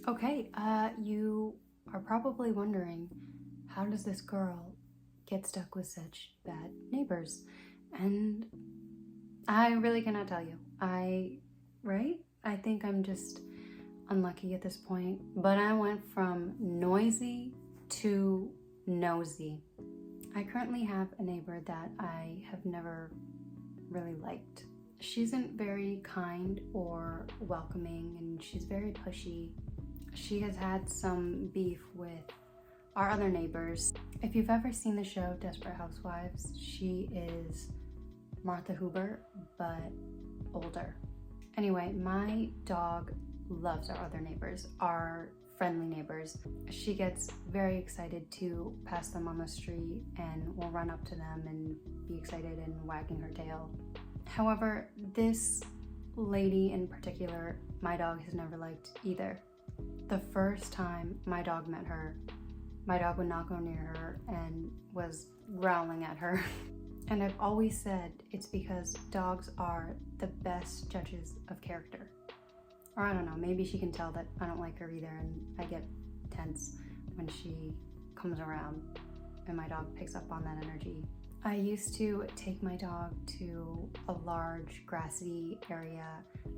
Okay, you are probably wondering, how does this girl get stuck with such bad neighbors? And I really cannot tell you. Right? I think I'm just unlucky at this point. But I went from noisy to nosy. I currently have a neighbor that I have never really liked. She isn't very kind or welcoming, and she's very pushy. She has had some beef with our other neighbors. If you've ever seen the show Desperate Housewives, she is Martha Huber, but older. Anyway, my dog loves our other neighbors, our friendly neighbors. She gets very excited to pass them on the street and will run up to them and be excited and wagging her tail. However, this lady in particular, my dog has never liked either. The first time my dog met her, my dog would not go near her and was growling at her. And I've always said it's because dogs are the best judges of character. Or I don't know, maybe she can tell that I don't like her either, and I get tense when she comes around and my dog picks up on that energy. I used to take my dog to a large grassy area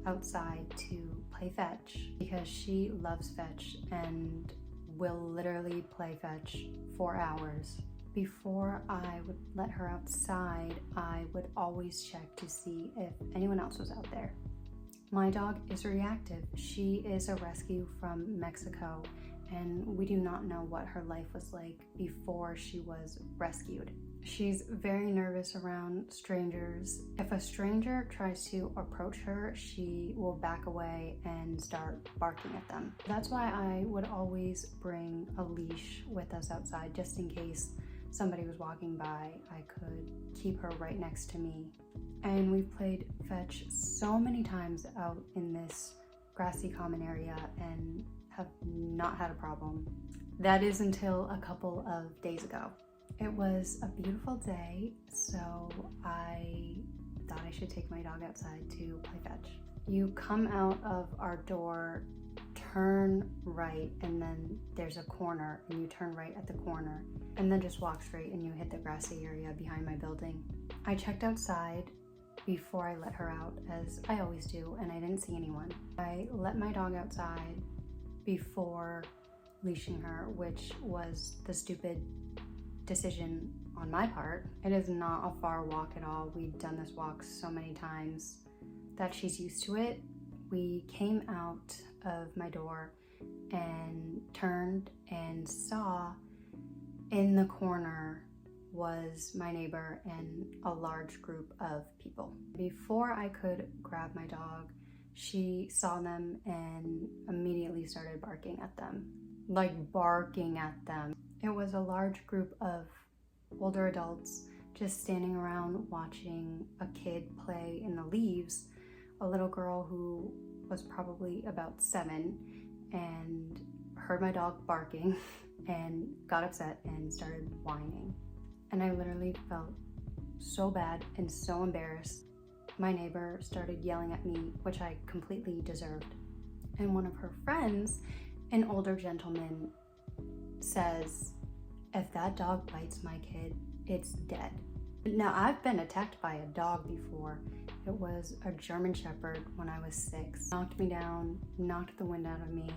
outside to play fetch because she loves fetch and will literally play fetch for hours. Before I would let her outside, I would always check to see if anyone else was out there. My dog is reactive. She is a rescue from Mexico, and we do not know what her life was like before she was rescued. She's very nervous around strangers. If a stranger tries to approach her, she will back away and start barking at them. That's why I would always bring a leash with us outside, just in case somebody was walking by. I could keep her right next to me. And we've played fetch so many times out in this grassy common area and have not had a problem. That is until a couple of days ago. It was a beautiful day, so I thought I should take my dog outside to play fetch. You come out of our door, turn right, and then there's a corner, and you turn right at the corner, and then just walk straight and you hit the grassy area behind my building. I checked outside before I let her out, as I always do, and I didn't see anyone. I let my dog outside before leashing her, which was the stupid decision on my part. It is not a far walk at all. We've done this walk so many times that she's used to it. We came out of my door and turned and saw in the corner was my neighbor and a large group of people. Before I could grab my dog, she saw them and immediately started barking at them. Like barking at them. It was a large group of older adults just standing around watching a kid play in the leaves, a little girl who was probably about 7 and heard my dog barking and got upset and started whining. And I literally felt so bad and so embarrassed. My neighbor started yelling at me, which I completely deserved. And one of her friends, an older gentleman, says, "If that dog bites my kid, it's dead." Now, I've been attacked by a dog before. It was a German Shepherd when I was 6. Knocked me down, knocked the wind out of me.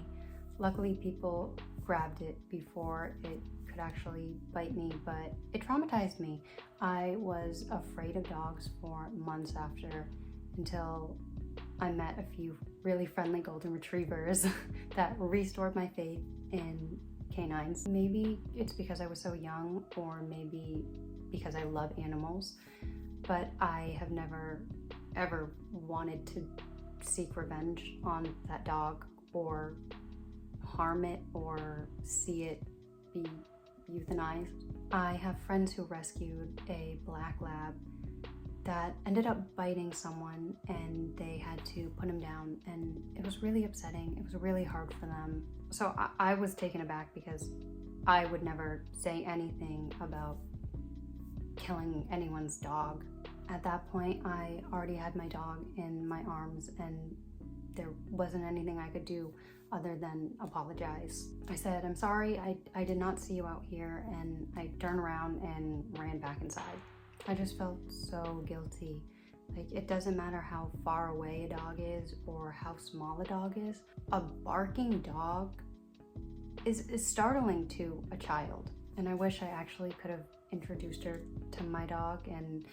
Luckily, people grabbed it before it could actually bite me, but it traumatized me. I was afraid of dogs for months after, until I met a few really friendly golden retrievers that restored my faith in canines. Maybe it's because I was so young, or maybe because I love animals, but I have never ever wanted to seek revenge on that dog or harm it or see it be euthanized. I have friends who rescued a black lab that ended up biting someone, and they had to put him down, and it was really upsetting. It was really hard for them. So I was taken aback because I would never say anything about killing anyone's dog. At that point, I already had my dog in my arms, and there wasn't anything I could do other than apologize. I said, "I'm sorry, I did not see you out here," and I turned around and ran back inside. I just felt so guilty. Like, it doesn't matter how far away a dog is or how small a dog is. A barking dog is startling to a child. And I wish I actually could have introduced her to my dog. And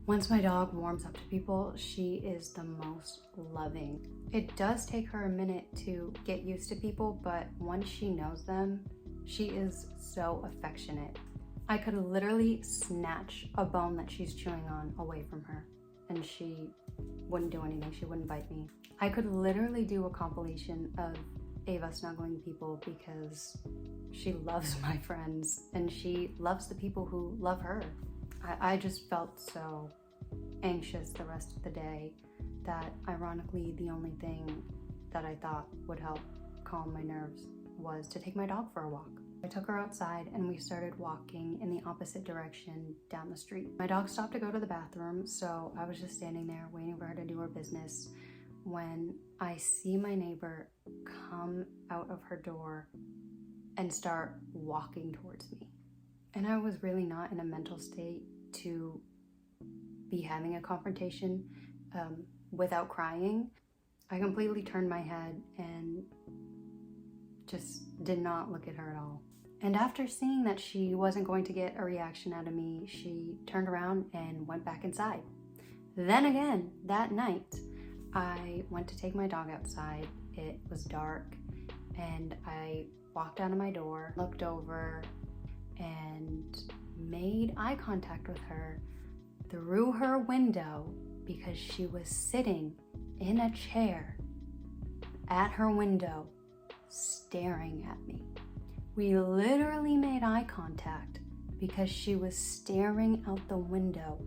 once my dog warms up to people, she is the most loving. It does take her a minute to get used to people, but once she knows them, she is so affectionate. I could literally snatch a bone that she's chewing on away from her, and she wouldn't do anything. She wouldn't bite me. I could literally do a compilation of Ava snuggling people because she loves my friends and she loves the people who love her. I just felt so anxious the rest of the day that, ironically, the only thing that I thought would help calm my nerves was to take my dog for a walk. I took her outside and we started walking in the opposite direction down the street. My dog stopped to go to the bathroom, so I was just standing there waiting for her to do her business when I see my neighbor come out of her door and start walking towards me. And I was really not in a mental state to be having a confrontation without crying. I completely turned my head and just did not look at her at all. And after seeing that she wasn't going to get a reaction out of me, she turned around and went back inside. Then again, that night, I went to take my dog outside. It was dark, and I walked out of my door, looked over, and made eye contact with her through her window because she was sitting in a chair at her window staring at me. We literally made eye contact because she was staring out the window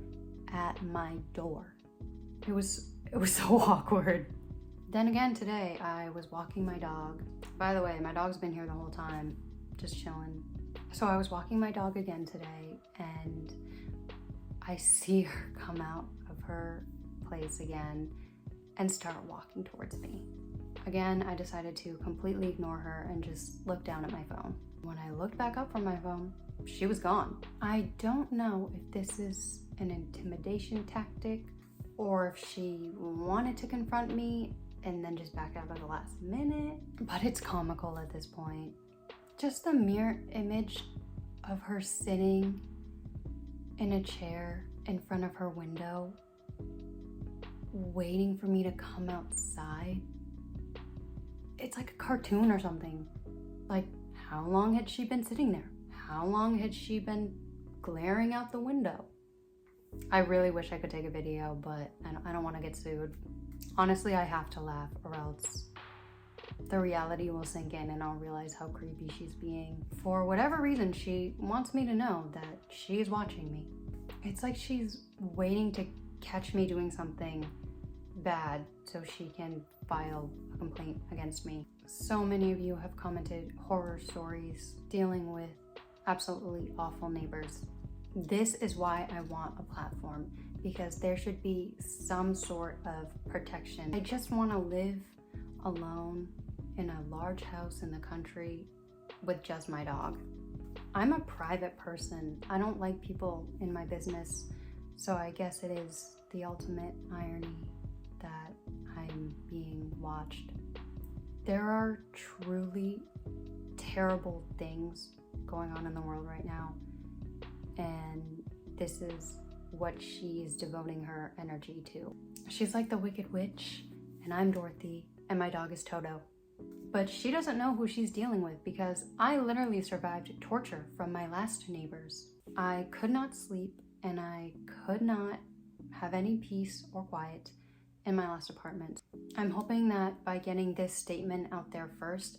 at my door. It was so awkward. Then again today, I was walking my dog. By the way, my dog's been here the whole time, just chilling. So I was walking my dog again today, and I see her come out of her place again and start walking towards me. Again, I decided to completely ignore her and just look down at my phone. When I looked back up from my phone, she was gone. I don't know if this is an intimidation tactic or if she wanted to confront me and then just backed out at the last minute, but it's comical at this point. Just the mere image of her sitting in a chair in front of her window, waiting for me to come outside. It's like a cartoon or something. Like, how long had she been sitting there? How long had she been glaring out the window? I really wish I could take a video, but I don't want to get sued. Honestly, I have to laugh or else the reality will sink in and I'll realize how creepy she's being. For whatever reason, she wants me to know that she's watching me. It's like she's waiting to catch me doing something bad so she can file a complaint against me. So many of you have commented horror stories dealing with absolutely awful neighbors. This is why I want a platform, because there should be some sort of protection. I just want to live alone in a large house in the country with just my dog. I'm a private person. I don't like people in my business, so I guess it is the ultimate irony that I'm being watched. There are truly terrible things going on in the world right now, and this is what she is devoting her energy to. She's like the Wicked Witch, and I'm Dorothy, and my dog is Toto. But she doesn't know who she's dealing with because I literally survived torture from my last neighbors. I could not sleep, and I could not have any peace or quiet in my last apartment. I'm hoping that by getting this statement out there first,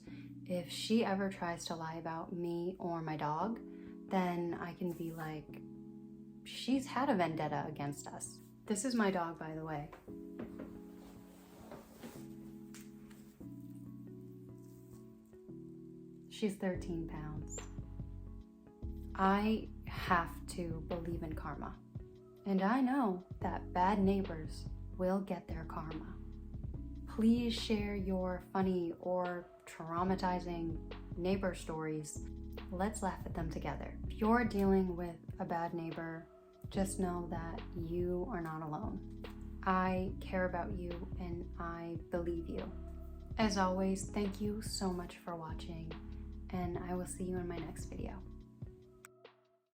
if she ever tries to lie about me or my dog, then I can be like, she's had a vendetta against us. This is my dog, by the way. She's 13 pounds. I have to believe in karma. And I know that bad neighbors will get their karma. Please share your funny or traumatizing neighbor stories. Let's laugh at them together. If you're dealing with a bad neighbor, just know that you are not alone. I care about you and I believe you. As always, thank you so much for watching, and I will see you in my next video.